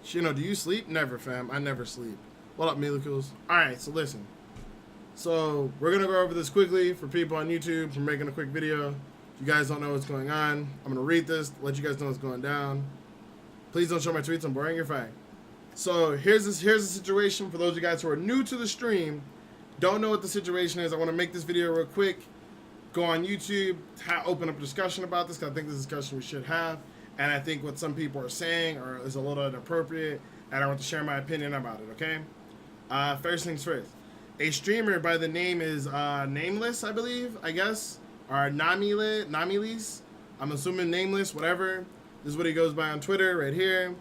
Shino, do you sleep? Never, fam. I never sleep. What up, Milikos? Alright, so listen. So, we're going to go over this quickly for people on YouTube. We're making a quick video. If you guys don't know what's going on, I'm going to read this, let you guys know what's going down. Please don't show my tweets. I'm boring. You're fine. So, here's the situation for those of you guys who are new to the stream. Don't know what the situation is. I want to make this video real quick. Go on YouTube, open up a discussion about this, because I think this is a discussion we should have. And I think what some people are saying is a little inappropriate, and I want to share my opinion about it, okay? First things first. A streamer by the name is Nameless, I believe, I guess, or Namilis. I'm assuming Nameless, whatever. This is what he goes by on Twitter, right here.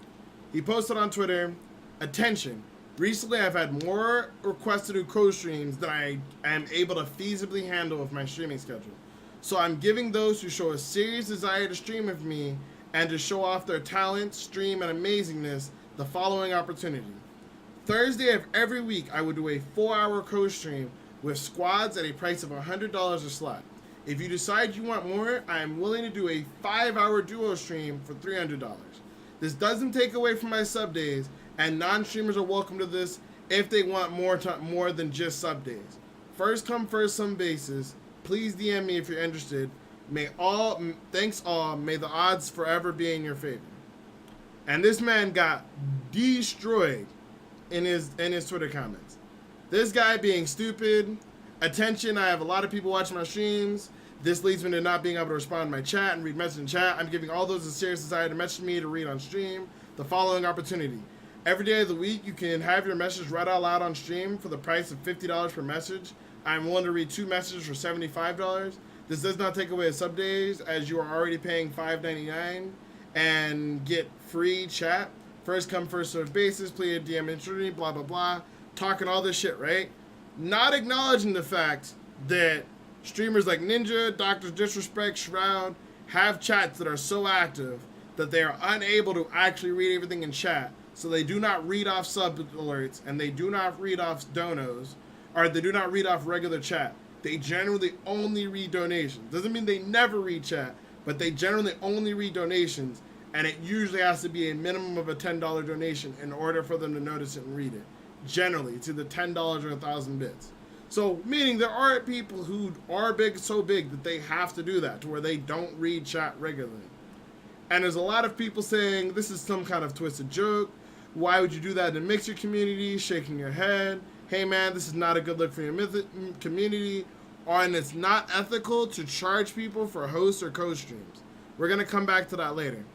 He posted on Twitter, attention. Recently, I've had more requests to do co-streams than I am able to feasibly handle with my streaming schedule. So I'm giving those who show a serious desire to stream with me and to show off their talent, stream, and amazingness the following opportunity. Thursday of every week, I would do a 4-hour co-stream with squads at a price of $100 a slot. If you decide you want more, I am willing to do a 5-hour duo stream for $300. This doesn't take away from my sub days, and non-streamers are welcome to this if they want more than just sub days. First come, first some basis. Please DM me if you're interested. Thanks all. May the odds forever be in your favor. And this man got destroyed in his Twitter comments. This guy being stupid. Attention, I have a lot of people watching my streams. This leads me to not being able to respond to my chat and read messages in chat. I'm giving all those a serious desire to message me to read on stream the following opportunity. Every day of the week, you can have your message read out loud on stream for the price of $50 per message. I'm willing to read 2 messages for $75. This does not take away a sub days, as you are already paying $5.99 and get free chat. First come, first served basis, play a DM intro, blah, blah, blah. Talking all this shit, right? Not acknowledging the fact that streamers like Ninja, Dr. Disrespect, Shroud have chats that are so active that they are unable to actually read everything in chat. So they do not read off sub alerts, and they do not read off donos, or they do not read off regular chat. They generally only read donations. Doesn't mean they never read chat, but they generally only read donations, and it usually has to be a minimum of a $10 donation in order for them to notice it and read it. Generally, it's either $10 or 1,000 bits. So, meaning there are people who are so big that they have to do that, to where they don't read chat regularly. And there's a lot of people saying this is some kind of twisted joke. Why would you do that in the Mixer community? Shaking your head. Hey man, this is not a good look for your community. And it's not ethical to charge people for hosts or co-streams. We're gonna come back to that later.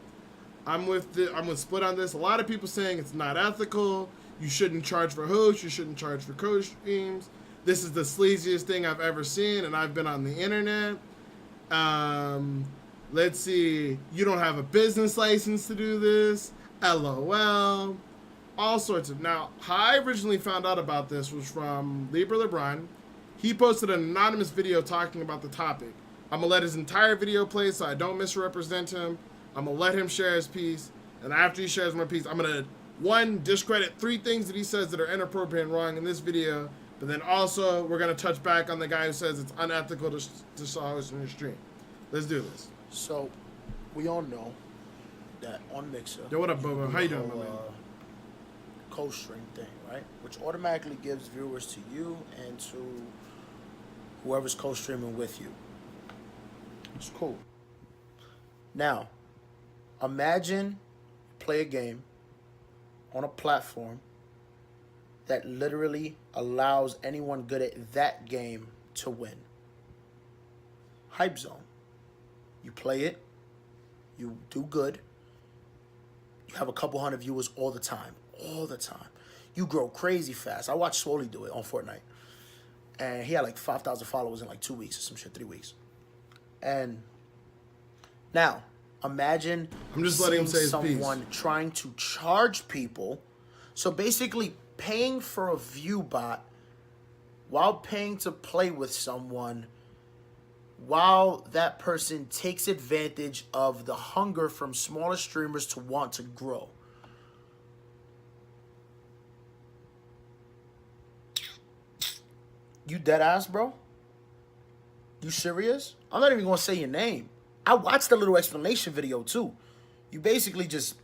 I'm with Split on this. A lot of people saying it's not ethical. You shouldn't charge for hosts. You shouldn't charge for co-streams. This is the sleaziest thing I've ever seen, and I've been on the internet. Let's see. You don't have a business license to do this. LOL. All sorts of. Now, how I originally found out about this was from Libra LeBron. He posted an anonymous video talking about the topic. I'm going to let his entire video play so I don't misrepresent him. I'm going to let him share his piece. And after he shares my piece, I'm going to, 1, discredit 3 things that he says that are inappropriate and wrong in this video. But then also, we're going to touch back on the guy who says it's unethical to host in your stream. Let's do this. So, we all know that on Mixer... Yo, what up, Bobo? How you doing, my man? Co-stream thing, right? Which automatically gives viewers to you and to whoever's co-streaming with you. It's cool. Now, imagine play a game on a platform that literally allows anyone good at that game to win. Hype Zone. You play it, you do good, you have a couple hundred viewers all the time. All the time. You grow crazy fast. I watched Swoley do it on Fortnite. And he had like 5,000 followers in like 2 weeks or some shit, 3 weeks. And now, imagine I'm just letting him say his piece. Someone trying to charge people. So basically paying for a view bot while paying to play with someone while that person takes advantage of the hunger from smaller streamers to want to grow. You dead ass, bro? You serious? I'm not even gonna say your name. I watched the little explanation video too. You basically just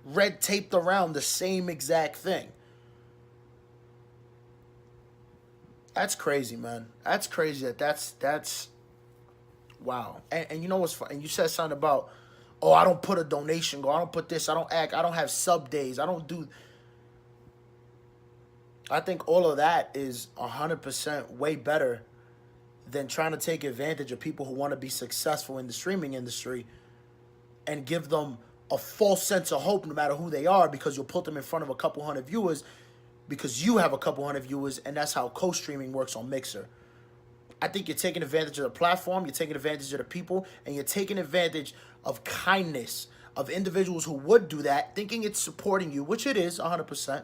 red taped around the same exact thing. That's crazy, man. That's crazy. That's wow. And you know what's fun? And you said something about, oh, I don't put a donation goal. I don't put this. I don't act. I don't have sub days. I don't do. I think all of that is 100% way better than trying to take advantage of people who want to be successful in the streaming industry and give them a false sense of hope no matter who they are, because you'll put them in front of a couple hundred viewers because you have a couple hundred viewers, and that's how co-streaming works on Mixer. I think you're taking advantage of the platform, you're taking advantage of the people, and you're taking advantage of kindness of individuals who would do that, thinking it's supporting you, which it is 100%.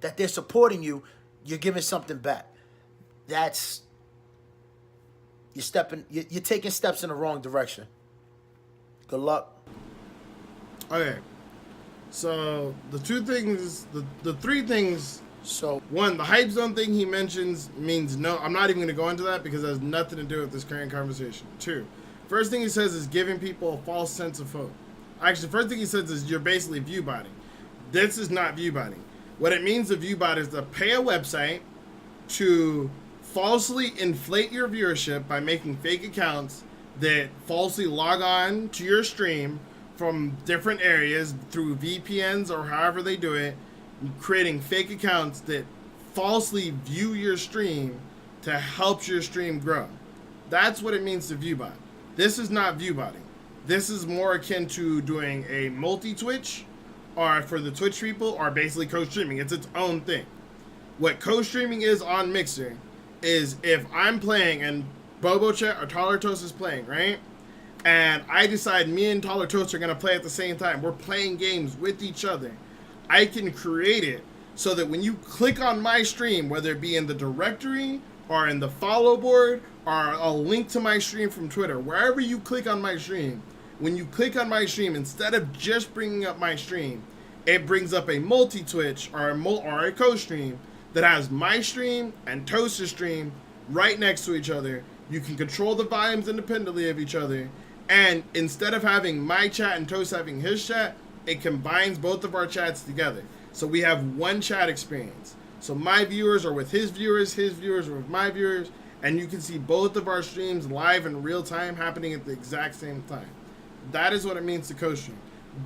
That they're supporting you, you're giving something back. That's you're taking steps in the wrong direction. Good luck. Okay. So the three things. So One, the hype zone thing he mentions means no. I'm not even going to go into that because it has nothing to do with this current conversation. Two, first thing he says is giving people a false sense of hope. Actually, first thing he says is you're basically view botting. This is not view botting. What it means to view bot is to pay a website to falsely inflate your viewership by making fake accounts that falsely log on to your stream from different areas through VPNs or however they do it, creating fake accounts that falsely view your stream to help your stream grow. That's what it means to view bot. This is not view botting. This is more akin to doing a multi-Twitch, or for the Twitch people, or basically co-streaming. It's its own thing. What co-streaming is on Mixer is if I'm playing and Bobo Chat or Taller Toast is playing, right? And I decide me and Taller Toast are gonna play at the same time. We're playing games with each other. I can create it so that when you click on my stream, whether it be in the directory or in the follow board or a link to my stream from Twitter, wherever you click on my stream, when you click on my stream, instead of just bringing up my stream, it brings up a multi-Twitch or a co-stream that has my stream and Toast's stream right next to each other. You can control the volumes independently of each other. And instead of having my chat and Toast having his chat, it combines both of our chats together. So we have one chat experience. So my viewers are with his viewers are with my viewers, and you can see both of our streams live in real time happening at the exact same time. That is what it means to co-stream.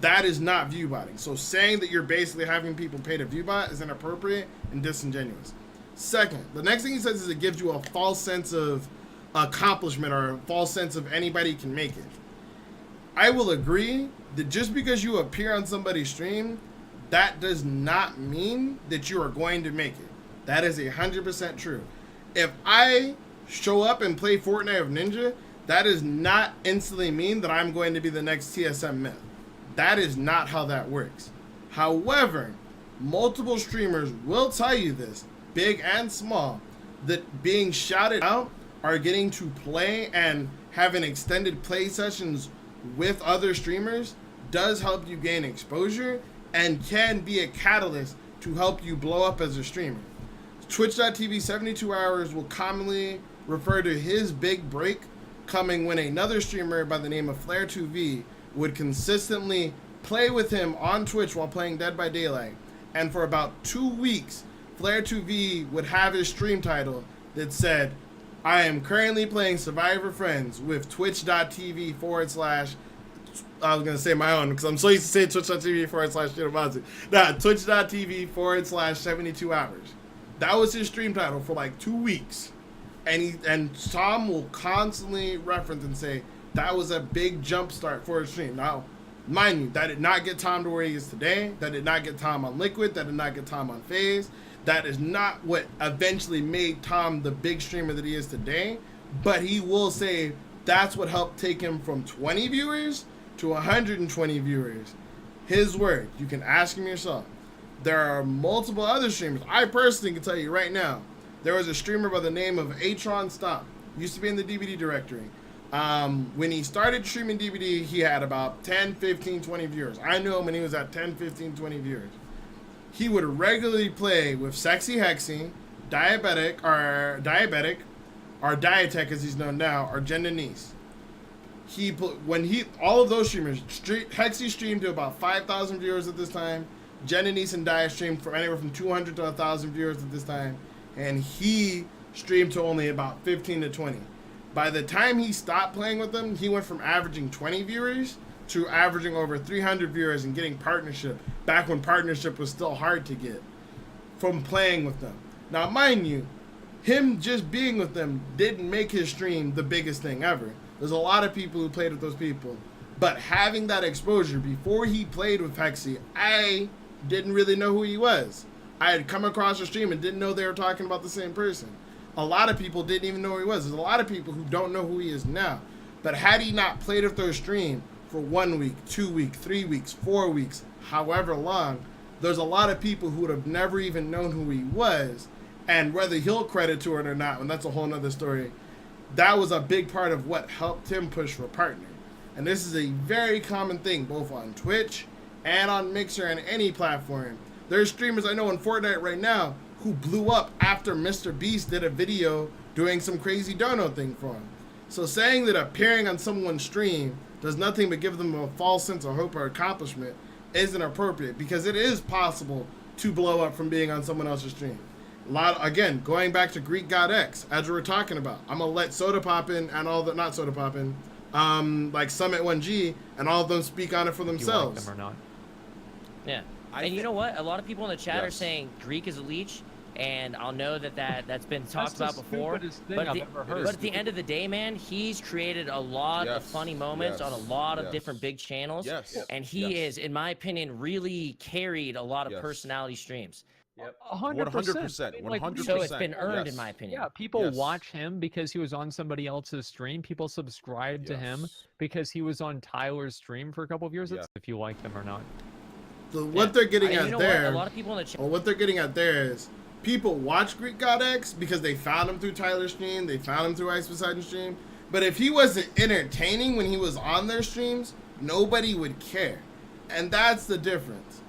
That is not view botting. So saying that you're basically having people pay to view bot is inappropriate and disingenuous. Second, the next thing he says is it gives you a false sense of accomplishment or a false sense of anybody can make it. I will agree that just because you appear on somebody's stream, that does not mean that you are going to make it. That is 100% true. If I show up and play Fortnite of Ninja, that does not instantly mean that I'm going to be the next TSM myth. That is not how that works. However, multiple streamers will tell you this, big and small, that being shouted out are getting to play and having extended play sessions with other streamers does help you gain exposure and can be a catalyst to help you blow up as a streamer. Twitch.tv 72 Hours will commonly refer to his big break coming when another streamer by the name of Flare2V would consistently play with him on Twitch while playing Dead by Daylight. And for about 2 weeks, Flare2V would have his stream title that said, I am currently playing Survivor Friends with twitch.tv / I was going to say my own because I'm so used to saying twitch.tv / Shinomazu. Nah, twitch.tv / 72 Hours. That was his stream title for like 2 weeks. And Tom will constantly reference and say, that was a big jump start for his stream. Now, mind you, that did not get Tom to where he is today. That did not get Tom on Liquid. That did not get Tom on FaZe. That is not what eventually made Tom the big streamer that he is today. But he will say that's what helped take him from 20 viewers to 120 viewers. His word. You can ask him yourself. There are multiple other streamers. I personally can tell you right now, there was a streamer by the name of Atron Stomp. Used to be in the DVD directory. When he started streaming DVD, he had about 10, 15, 20 viewers. I knew him when he was at 10, 15, 20 viewers. He would regularly play with Sexy Hexy, Diabetic, or Diatech as he's known now, or Jen Denise. all of those streamers, Hexy streamed to about 5,000 viewers at this time. Jen and Dia streamed for anywhere from 200 to 1,000 viewers at this time, and he streamed to only about 15 to 20. By the time he stopped playing with them, he went from averaging 20 viewers to averaging over 300 viewers and getting partnership, back when partnership was still hard to get, from playing with them. Now, mind you, him just being with them didn't make his stream the biggest thing ever. There's a lot of people who played with those people. But having that exposure before he played with Hexy, I didn't really know who he was. I had come across a stream and didn't know they were talking about the same person. A lot of people didn't even know who he was. There's a lot of people who don't know who he is now. But had he not played with their stream for 1 week, 2 weeks, 3 weeks, 4 weeks, however long, there's a lot of people who would have never even known who he was. And whether he'll credit to it or not, and that's a whole nother story, that was a big part of what helped him push for a partner. And this is a very common thing, both on Twitch and on Mixer and any platform. There's streamers I know in Fortnite right now who blew up after Mr. Beast did a video doing some crazy dono thing for him. So saying that appearing on someone's stream does nothing but give them a false sense of hope or accomplishment isn't appropriate, because it is possible to blow up from being on someone else's stream. Again, going back to Greek God X, as we were talking about, I'm gonna let Soda Poppin and all the, not Soda Poppin, like Summit 1G and all of them speak on it for themselves. You like them or not. Yeah. And you know what? A lot of people in the chat are saying Greek is a leech, and I'll know that's been talked about before. But at the end of the day, man, he's created a lot of funny moments on a lot of different big channels. And he is, in my opinion, really carried a lot of personality streams. 100%. 100%. So it's been earned, in my opinion. Yeah, people watch him because he was on somebody else's stream. People subscribe to him because he was on Tyler's stream for a couple of years. If you like them or not. So what they're getting at there, a lot of people in the chat. Well, what they're getting at there is people watch Greek God X because they found him through Tyler's stream, they found him through Ice Poseidon's stream. But if he wasn't entertaining when he was on their streams, nobody would care. And that's the difference.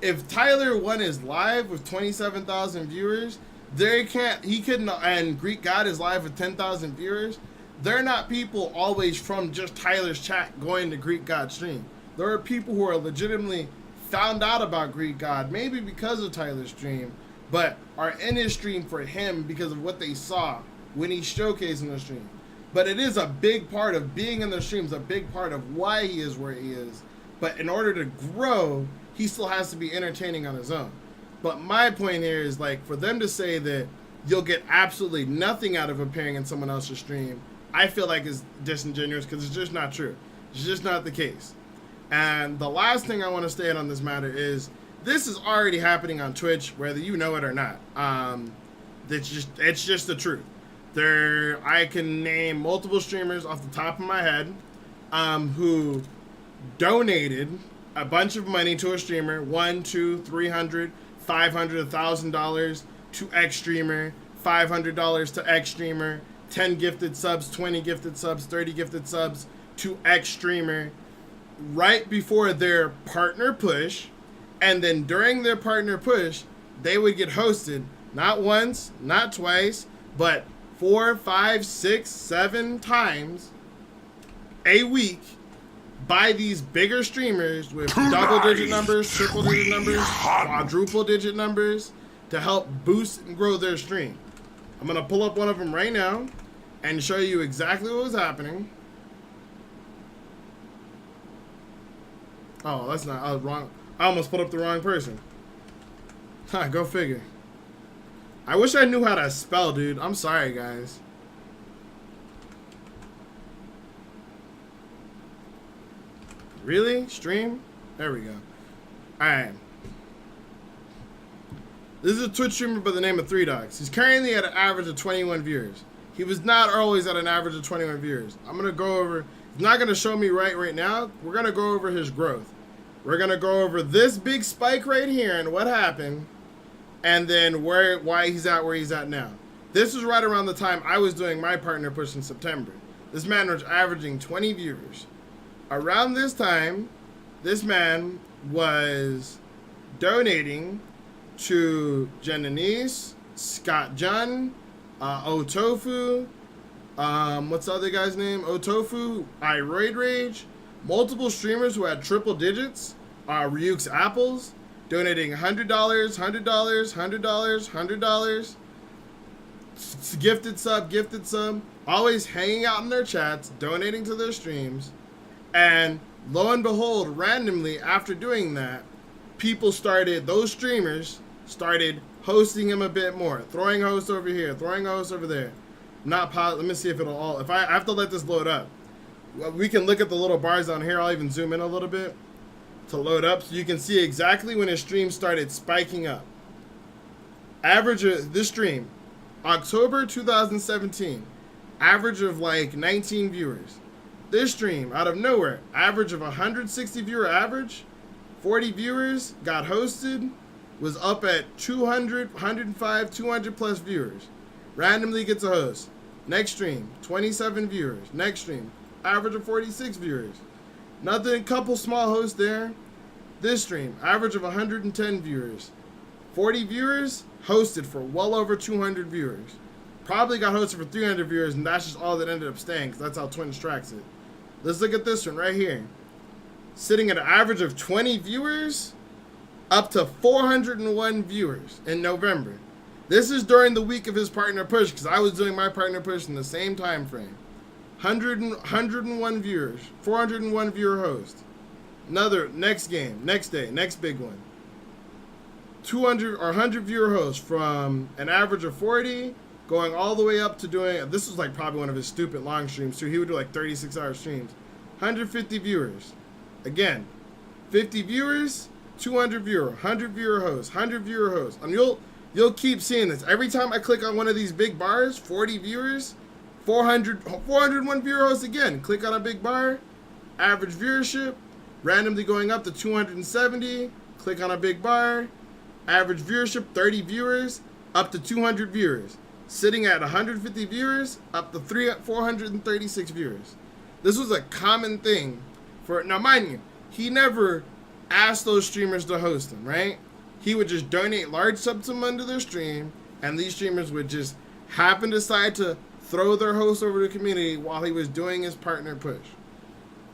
If Tyler won his live with 27,000 viewers, and Greek God is live with 10,000 viewers, they're not people always from just Tyler's chat going to Greek God stream. There are people who are legitimately found out about Greek God, maybe because of Tyler's stream, but are in his stream for him because of what they saw when he's showcasing the stream. But it is a big part of being in the streams, a big part of why he is where he is. But in order to grow, he still has to be entertaining on his own. But my point here is, like, for them to say that you'll get absolutely nothing out of appearing in someone else's stream, I feel like is disingenuous, because it's just not true. It's just not the case. And the last thing I want to state on this matter is this is already happening on Twitch, whether you know it or not. It's just the truth. I can name multiple streamers off the top of my head who donated a bunch of money to a streamer, $100, $200, $300, $500, $1,000 to X streamer, $500 to X streamer, 10 gifted subs, 20 gifted subs, 30 gifted subs to X streamer, right before their partner push, and then during their partner push, they would get hosted not once, not twice, but 4, 5, 6, 7 times a week by these bigger streamers with double-digit numbers, triple-digit numbers, quadruple-digit numbers to help boost and grow their stream. I'm gonna pull up one of them right now and show you exactly what was happening. Oh, that's not, I was wrong. I almost put up the wrong person. Huh, go figure. I wish I knew how to spell, dude. I'm sorry, guys. Really? Stream? There we go. Alright. This is a Twitch streamer by the name of 3Dogs. He's currently at an average of 21 viewers. He was not always at an average of 21 viewers. I'm going to go over... He's not going to show me right now. We're going to go over his growth. We're going to go over this big spike right here and what happened, and then why he's at where he's at now. This was right around the time I was doing my partner push in September. This man was averaging 20 viewers. Around this time, this man was donating to Jen Denise, Scott Jun, Otofu, What's the other guy's name? Otofu, Iroid Rage, multiple streamers who had triple digits, Ryuk's Apples, donating $100, $100, $100, $100, gifted sub, always hanging out in their chats, donating to their streams, and lo and behold, randomly after doing that, those streamers started hosting him a bit more, throwing hosts over here, throwing hosts over there. Let me see if it'll all, I have to let this load up. We can look at the little bars down here. I'll even zoom in a little bit to load up so you can see exactly when his stream started spiking up. Average of this stream, October 2017, average of like 19 viewers. This stream, out of nowhere, average of 160 viewer average, 40 viewers, got hosted, was up at 200, 105, 200 plus viewers. Randomly gets a host. Next stream, 27 viewers. Next stream, average of 46 viewers. Nothing, couple small hosts there. This stream, average of 110 viewers. 40 viewers, hosted for well over 200 viewers. Probably got hosted for 300 viewers, and that's just all that ended up staying, because that's how Twitch tracks it. Let's look at this one right here. Sitting at an average of 20 viewers, up to 401 viewers in November. This is during the week of his partner push, because I was doing my partner push in the same time frame. 101 viewers, 401 viewer host. Another, next game, next day, next big one. 200 or 100 viewer hosts from an average of 40, going all the way up to doing, this was like probably one of his stupid long streams too. He would do like 36-hour streams. 150 viewers. Again, 50 viewers, 200 viewer, 100 viewer hosts, 100 viewer hosts. And you'll keep seeing this. Every time I click on one of these big bars, 40 viewers, 401 viewer hosts again. Click on a big bar, average viewership, randomly going up to 270. Click on a big bar, average viewership, 30 viewers, up to 200 viewers. Sitting at 150 viewers, up to 436 viewers. This was a common thing for, now mind you, he never asked those streamers to host him, right? He would just donate large subs to them under their stream, and these streamers would just happen to decide to throw their host over to the community while he was doing his partner push.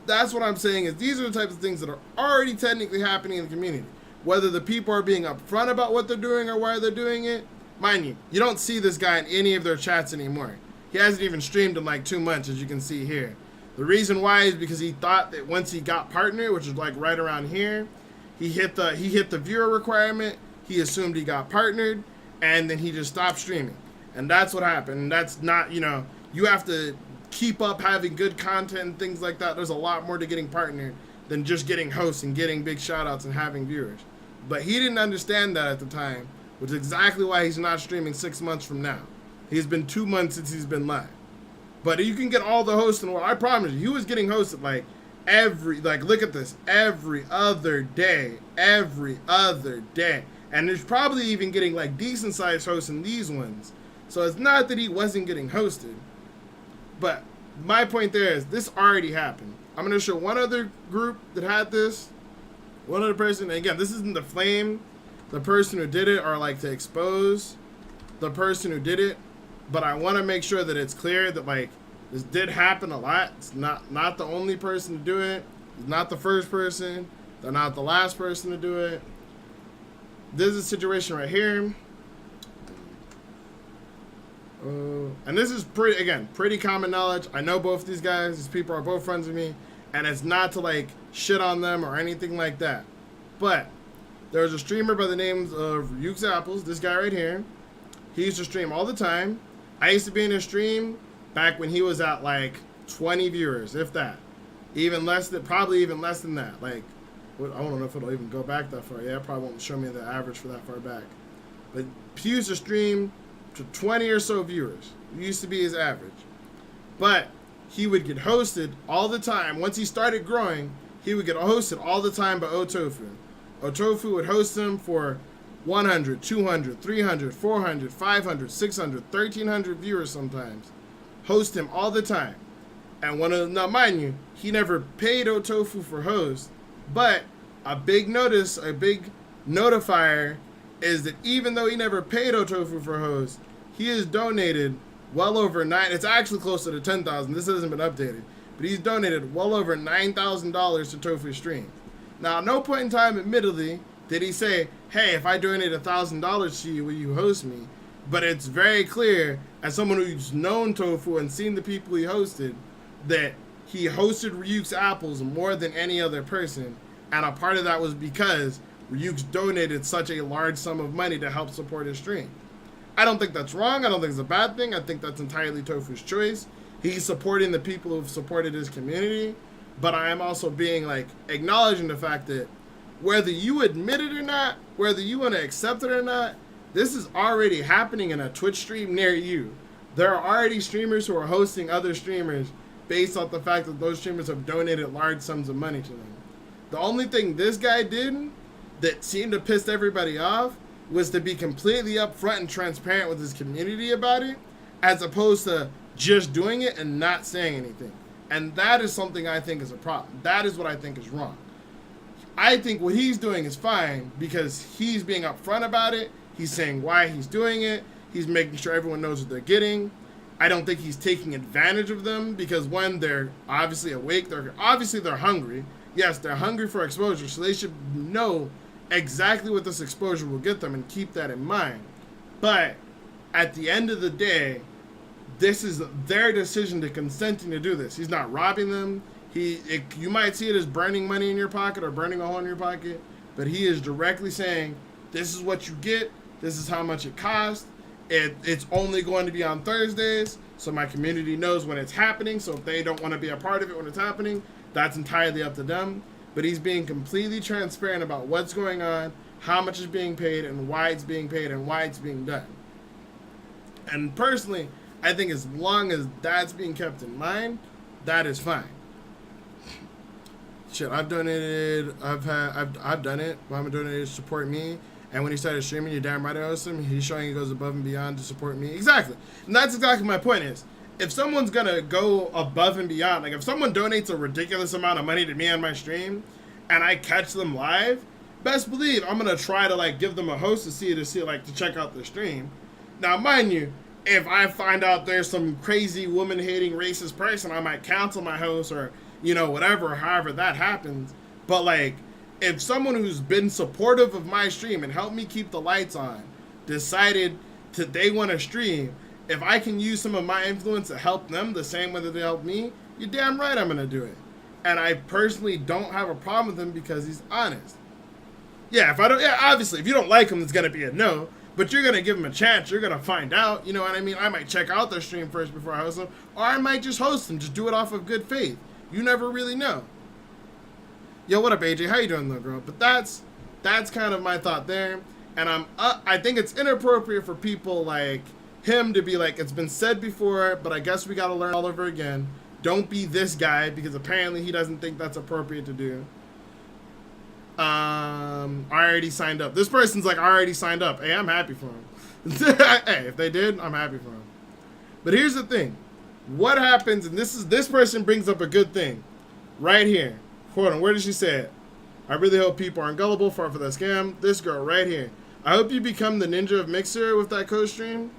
That's what I'm saying, is these are the types of things that are already technically happening in the community. Whether the people are being upfront about what they're doing or why they're doing it, mind you don't see this guy in any of their chats anymore. He hasn't even streamed in like 2 months, as you can see here. The reason why is because he thought that once he got partner, which is like right around here, he hit the viewer requirement, he assumed he got partnered, and then he just stopped streaming. And that's what happened. And that's not, you have to keep up having good content and things like that. There's a lot more to getting partnered than just getting hosts and getting big shout outs and having viewers. But he didn't understand that at the time, which is exactly why he's not streaming 6 months from now. He's been 2 months since he's been live. But you can get all the hosts in the world. I promise you, he was getting hosted like look at this, every other day. And there's probably even getting like decent sized hosts in these ones. So it's not that he wasn't getting hosted. But my point there is, this already happened. I'm going to show one other group that had this. One other person, and again, this isn't to flame the person who did it or like to expose the person who did it, but I want to make sure that it's clear that like this did happen a lot. It's not the only person to do it. It's not the first person. They're not the last person to do it. This is a situation right here. And this is pretty common knowledge. I know both these guys. These people are both friends with me, and it's not to like shit on them or anything like that. But there's a streamer by the name of Ryuk's Apples. This guy right here. He used to stream all the time. I used to be in his stream back when he was at like 20 viewers, if that. Probably even less than that. Like, I don't know if it'll even go back that far. Yeah, it probably won't show me the average for that far back. But he used to stream to 20 or so viewers. It used to be his average. But he would get hosted all the time. Once he started growing, he would get hosted all the time by Otofu. Otofu would host him for 100, 200, 300, 400, 500, 600, 1,300 viewers sometimes. Host him all the time. And now mind you, he never paid Otofu for host, but a big notifier is that even though he never paid Otofu for host, he has donated well over it's actually closer to 10,000. This hasn't been updated, but he's donated well over $9,000 to Tofu Stream. Now, at no point in time, admittedly, did he say, hey, if I donate $1,000 to you, will you host me? But it's very clear, as someone who's known Tofu and seen the people he hosted, that he hosted Ryuk's Apples more than any other person. And a part of that was because Ryuk's donated such a large sum of money to help support his stream. I don't think that's wrong. I don't think it's a bad thing. I think that's entirely Tofu's choice. He's supporting the people who've supported his community. But I am also being like acknowledging the fact that whether you admit it or not, whether you want to accept it or not, this is already happening in a Twitch stream near you. There are already streamers who are hosting other streamers based off the fact that those streamers have donated large sums of money to them. The only thing this guy did that seemed to piss everybody off was to be completely upfront and transparent with his community about it, as opposed to just doing it and not saying anything. And that is something I think is a problem. That is what I think is wrong. I think what he's doing is fine because he's being upfront about it. He's saying why he's doing it. He's making sure everyone knows what they're getting. I don't think he's taking advantage of them because when they're obviously awake, they're hungry. Yes, they're hungry for exposure, so they should know exactly what this exposure will get them and keep that in mind. But at the end of the day, this is their decision to consenting to do this. He's not robbing them. You might see it as burning money in your pocket or burning a hole in your pocket, but he is directly saying, this is what you get. This is how much it costs. It's only going to be on Thursdays, so my community knows when it's happening. So if they don't want to be a part of it when it's happening, that's entirely up to them. But he's being completely transparent about what's going on, how much is being paid, and why it's being paid, and why it's being done. And personally, I think as long as that's being kept in mind, that is fine. Shit, I've donated. I've done it. Mama donated to support me. And when he started streaming, you're damn right I host him. He's showing he goes above and beyond to support me. Exactly. And that's exactly my point is, if someone's going to go above and beyond, like if someone donates a ridiculous amount of money to me on my stream and I catch them live, best believe I'm going to try to like give them a host to check out the stream. Now, mind you, if I find out there's some crazy woman-hating racist person, I might cancel my host or, whatever, however that happens. But like, if someone who's been supportive of my stream and helped me keep the lights on decided they want to stream, if I can use some of my influence to help them the same way that they help me, you're damn right I'm going to do it. And I personally don't have a problem with him because he's honest. Obviously, if you don't like him, it's going to be a no, but you're going to give him a chance. You're going to find out, you know what I mean? I might check out their stream first before I host them, or I might just host them, just do it off of good faith. You never really know. Yo, what up, AJ? How you doing, little girl? But that's kind of my thought there. And I think it's inappropriate for people like him to be like, it's been said before, but I guess we got to learn all over again. Don't be this guy, because apparently he doesn't think that's appropriate to do. I already signed up. This person's like, I already signed up. Hey, I'm happy for him. Hey, if they did, I'm happy for him. But here's the thing. What happens, and this person brings up a good thing right here. Hold on, where did she say it? I really hope people aren't gullible for that scam. This girl right here. I hope you become the ninja of Mixer with that co-stream.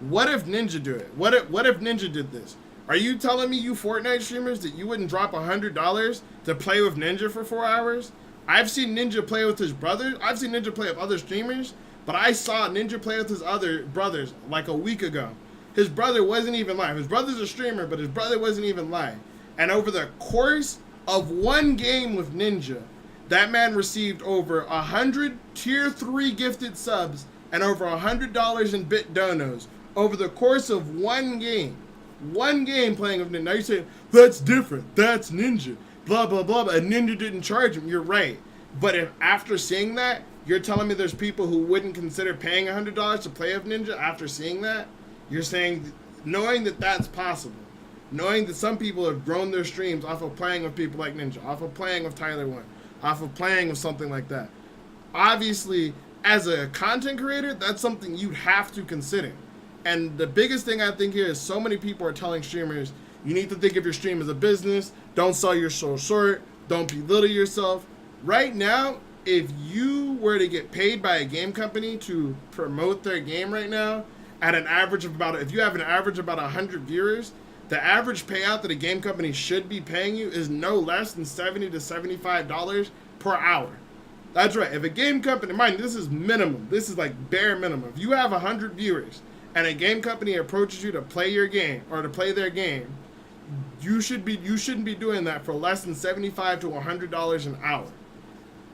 What if Ninja do it? What if Ninja did this? Are you telling me, you Fortnite streamers, that you wouldn't drop $100 to play with Ninja for 4 hours? I've seen Ninja play with his brother. I've seen Ninja play with other streamers, but I saw Ninja play with his other brothers like a week ago. His brother wasn't even live. His brother's a streamer, but his brother wasn't even live. And over the course of one game with Ninja, that man received over 100 tier 3 gifted subs and over $100 in bit donos over the course of one game. One game playing with Ninja. Now you're saying, that's different. That's Ninja. Blah, blah, blah, blah. And Ninja didn't charge him. You're right. But if after seeing that, you're telling me there's people who wouldn't consider paying $100 to play with Ninja after seeing that? You're saying, knowing that that's possible, knowing that some people have grown their streams off of playing with people like Ninja, off of playing with Tyler One, off of playing with something like that. Obviously, as a content creator, that's something you'd have to consider. And the biggest thing I think here is so many people are telling streamers, you need to think of your stream as a business, don't sell your soul short, don't belittle yourself. Right now, if you were to get paid by a game company to promote their game right now, at an average of about, if you have an average about 100 viewers, the average payout that a game company should be paying you is no less than $70 to $75 per hour. That's right. If a game company, mind you, this is minimum. This is like bare minimum. If you have 100 viewers and a game company approaches you to play your game or to play their game, you shouldn't be doing that for less than $75 to $100 an hour.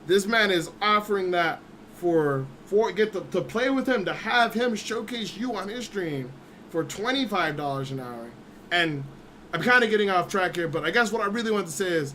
This man is offering that to play with him, to have him showcase you on his stream for $25 an hour. And I'm kind of getting off track here, but I guess what I really want to say is,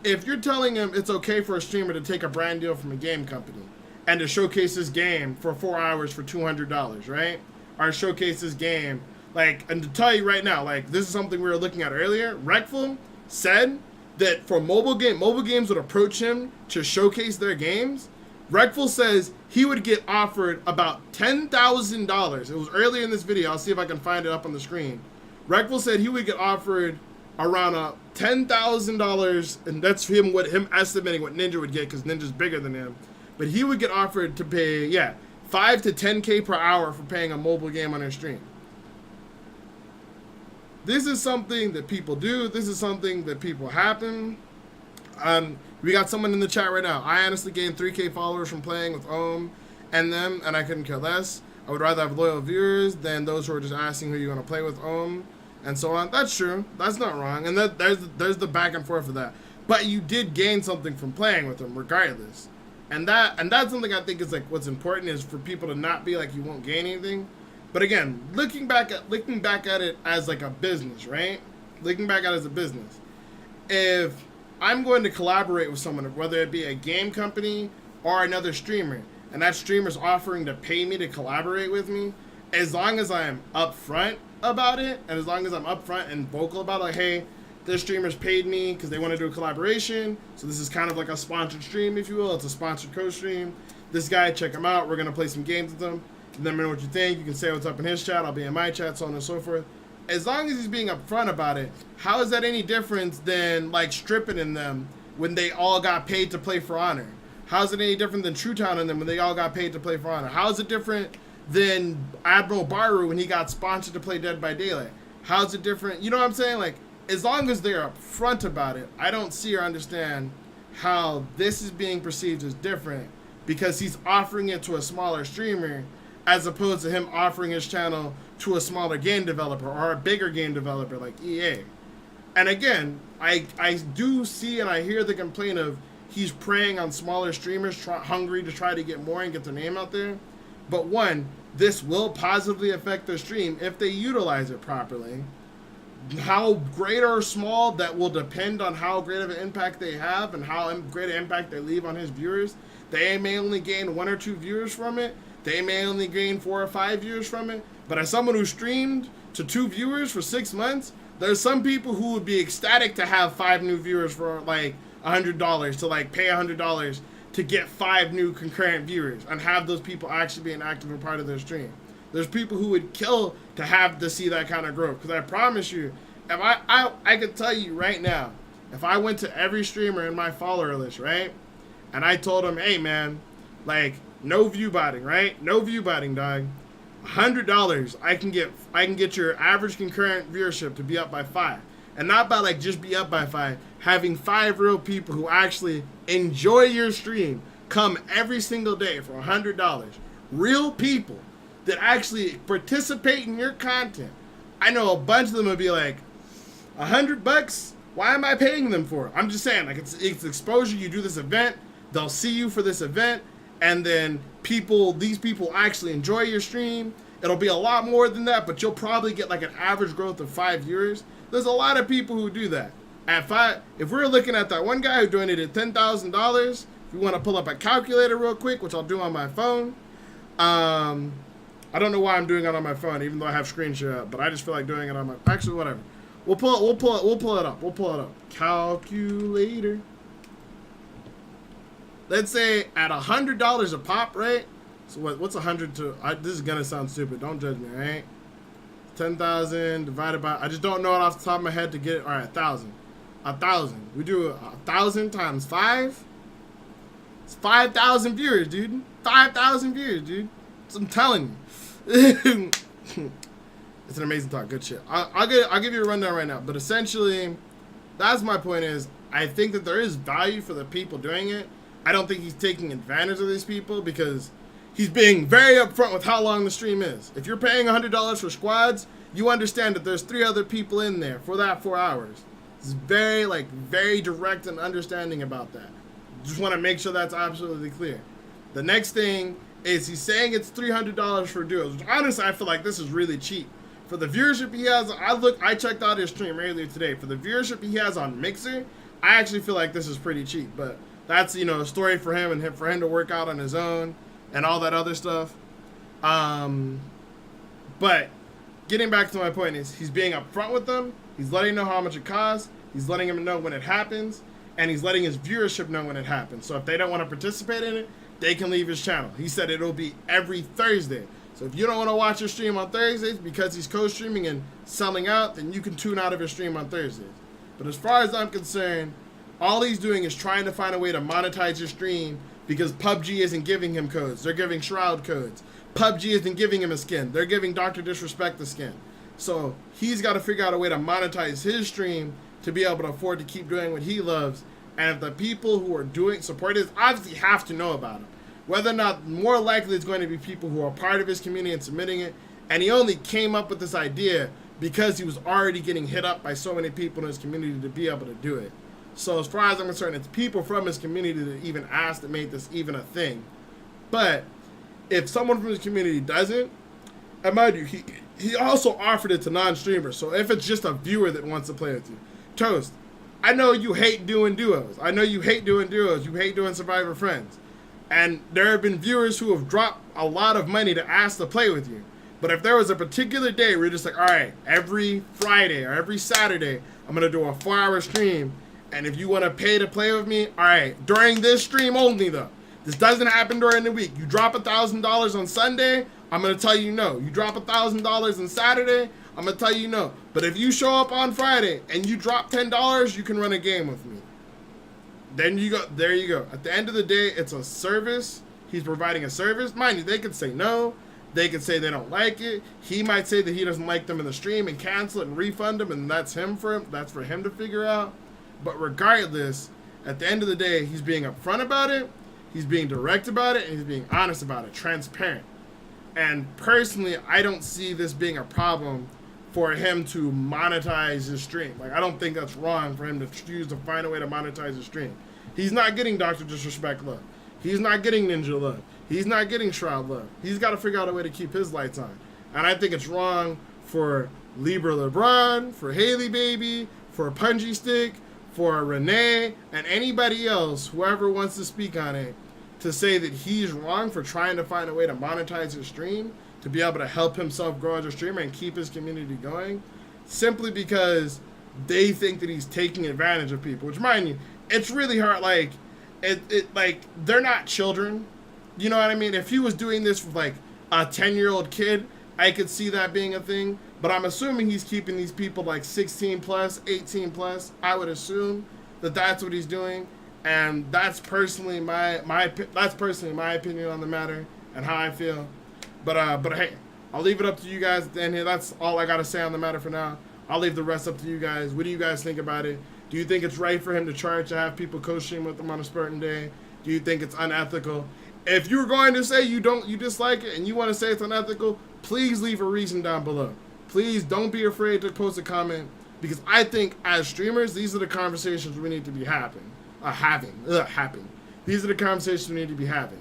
if you're telling him it's okay for a streamer to take a brand deal from a game company and to showcase his game for 4 hours for $200, right? Or showcase his game, like, and to tell you right now, like, this is something we were looking at earlier. Reckful said that for mobile games would approach him to showcase their games. Reckful says he would get offered about $10,000. It was earlier in this video. I'll see if I can find it up on the screen. Reckful said he would get offered around $10,000, and that's him estimating what Ninja would get, because Ninja's bigger than him. But he would get offered to pay, 5 to 10K per hour for playing a mobile game on their stream. This is something that people do. This is something that people happen. We got someone in the chat right now. I honestly gained 3K followers from playing with Ohm and them, and I couldn't care less. I would rather have loyal viewers than those who are just asking who you're going to play with Ohm and so on. That's true. That's not wrong. And there's the back and forth of that. But you did gain something from playing with them regardless. And that's something I think is like what's important, is for people to not be like you won't gain anything. But again, looking back at it as like a business, right? Looking back at it as a business. If I'm going to collaborate with someone, whether it be a game company or another streamer, and that streamer's offering to pay me to collaborate with me, as long as I'm upfront about it, and as long as I'm upfront and vocal about it, like, hey, this streamer's paid me because they want to do a collaboration, so this is kind of like a sponsored stream, if you will. It's a sponsored co-stream. This guy, check him out. We're going to play some games with him. Let me know what you think. You can say what's up in his chat. I'll be in my chat, so on and so forth. As long as he's being upfront about it, how is that any different than like stripping in them when they all got paid to play For Honor? How is it any different than True Town in them when they all got paid to play For Honor? How is it different than Admiral Baru when he got sponsored to play Dead by Daylight? How is it different? You know what I'm saying? Like, as long as they're upfront about it, I don't see or understand how this is being perceived as different, because he's offering it to a smaller streamer as opposed to him offering his channel to a smaller game developer or a bigger game developer like EA. And again, I do see and I hear the complaint of he's preying on smaller streamers hungry to try to get more and get their name out there. But one, this will positively affect their stream if they utilize it properly. How great or small, that will depend on how great of an impact they have and how great an impact they leave on his viewers. They may only gain 1 or 2 viewers from it. They may only gain 4 or 5 viewers from it. But as someone who streamed to 2 viewers for 6 months, there's some people who would be ecstatic to have 5 new viewers for like $100, to like pay $100 to get 5 new concurrent viewers and have those people actually be an active and part of their stream. There's people who would kill to have to see that kind of growth. Because I promise you, if I could tell you right now, if I went to every streamer in my follower list, right, and I told them, hey man, like, no view botting, right? No view botting, dog. $100, I can get your average concurrent viewership to be up by 5, and not by like just be up by 5. Having 5 real people who actually enjoy your stream come every single day for $100. Real people that actually participate in your content. I know a bunch of them would be like, $100? Why am I paying them for it? I'm just saying, like, it's exposure. You do this event, they'll see you for this event, and then these people actually enjoy your stream. It'll be a lot more than that, but you'll probably get like an average growth of 5 viewers. There's a lot of people who do that. If we're looking at that one guy who donated $10,000, if you want to pull up a calculator real quick, which I'll do on my phone. I don't know why I'm doing it on my phone, even though I have screen share up, but I just feel like doing it on my, actually, whatever. We'll pull it up. Calculator. Let's say at $100 a pop, right? So what's 100 to, this is gonna sound stupid, don't judge me, right? 10,000 divided by, I just don't know it off the top of my head to get it. All right, 1,000. 1,000. We do 1,000 times 5. It's 5,000 viewers, dude. 5,000 viewers, dude. So I'm telling you. It's an amazing talk. Good shit. I'll give you a rundown right now. But essentially, that's my point is, I think that there is value for the people doing it. I don't think he's taking advantage of these people because he's being very upfront with how long the stream is. If you're paying $100 for squads, you understand that there's 3 other people in there for that 4 hours. It's very direct and understanding about that. Just want to make sure that's absolutely clear. The next thing is he's saying it's $300 for duos, which honestly I feel like this is really cheap. For the viewership he has, I checked out his stream earlier today. For the viewership he has on Mixer, I actually feel like this is pretty cheap. But that's, you know, a story for him and for him to work out on his own and all that other stuff. But getting back to my point is he's being upfront with them. He's letting them know how much it costs. He's letting them know when it happens. And he's letting his viewership know when it happens. So if they don't want to participate in it, they can leave his channel. He said it'll be every Thursday. So if you don't want to watch your stream on Thursdays because he's co-streaming and selling out, then you can tune out of his stream on Thursdays. But as far as I'm concerned, all he's doing is trying to find a way to monetize his stream because PUBG isn't giving him codes. They're giving Shroud codes. PUBG isn't giving him a skin. They're giving Dr. Disrespect the skin. So he's got to figure out a way to monetize his stream to be able to afford to keep doing what he loves. And if the people who are doing support this obviously have to know about him. Whether or not, more likely it's going to be people who are part of his community and submitting it. And he only came up with this idea because he was already getting hit up by so many people in his community to be able to do it. So as far as I'm concerned, it's people from his community that even asked that made this even a thing. But if someone from his community doesn't, and mind you, he also offered it to non-streamers. So if it's just a viewer that wants to play with you, Toast, I know you hate doing duos. I know you hate doing duos. You hate doing Survivor Friends. And there have been viewers who have dropped a lot of money to ask to play with you. But if there was a particular day where you're just like, all right, every Friday or every Saturday, I'm going to do a 4-hour stream. And if you want to pay to play with me, all right, during this stream only though. This doesn't happen during the week. You drop $1,000 on Sunday, I'm going to tell you no. You drop $1,000 on Saturday, I'm going to tell you no. But if you show up on Friday and you drop $10, you can run a game with me. Then you go, there you go. At the end of the day, it's a service. He's providing a service. Mind you, they could say no. They could say they don't like it. He might say that he doesn't like them in the stream and cancel it and refund them, and that's for him to figure out. But regardless, at the end of the day, he's being upfront about it. He's being direct about it, and he's being honest about it, transparent. And personally, I don't see this being a problem for him to monetize his stream. Like, I don't think that's wrong for him to choose to find a way to monetize his stream. He's not getting Dr. Disrespect love. He's not getting Ninja love. He's not getting Shroud love. He's got to figure out a way to keep his lights on. And I think it's wrong for Libra LeBron, for Haley Baby, for Punji Stick, for Renee, and anybody else, whoever wants to speak on it, to say that he's wrong for trying to find a way to monetize his stream, to be able to help himself grow as a streamer and keep his community going, simply because they think that he's taking advantage of people. Which, mind you, it's really hard. Like, like, they're not children. You know what I mean? If he was doing this with, like, a 10-year-old kid, I could see that being a thing. But I'm assuming he's keeping these people, like, 16 plus, 18 plus. I would assume that that's what he's doing. And that's personally my opinion on the matter and how I feel. But hey, I'll leave it up to you guys at the end here. That's all I got to say on the matter for now. I'll leave the rest up to you guys. What do you guys think about it? Do you think it's right for him to charge to have people co-stream with him on a certain day? Do you think it's unethical? If you're going to say you dislike it and you want to say it's unethical, please leave a reason down below. Please don't be afraid to post a comment, because I think as streamers, these are the conversations we need to be having. These are the conversations we need to be having.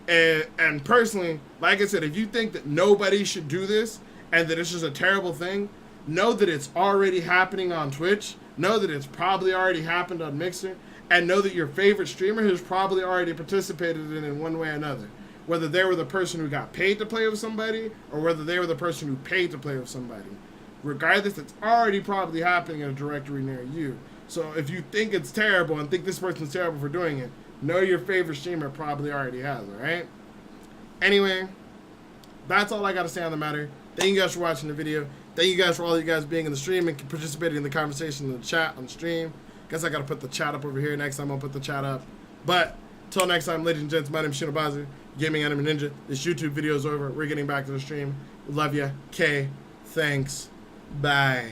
And personally, like I said, if you think that nobody should do this and that it's just a terrible thing, know that it's already happening on Twitch. Know that it's probably already happened on Mixer. And know that your favorite streamer has probably already participated in one way or another. Whether they were the person who got paid to play with somebody or whether they were the person who paid to play with somebody. Regardless, it's already probably happening in a directory near you. So if you think it's terrible and think this person's terrible for doing it, know your favorite streamer probably already has, alright? Anyway, that's all I got to say on the matter. Thank you guys for watching the video. Thank you guys for all you guys being in the stream and participating in the conversation in the chat on the stream. Guess I got to put the chat up over here. Next time I'll put the chat up. But till next time, ladies and gents, my name is Shinobazu, Gaming Anime Ninja. This YouTube video is over. We're getting back to the stream. We love you. K. Thanks. Bye.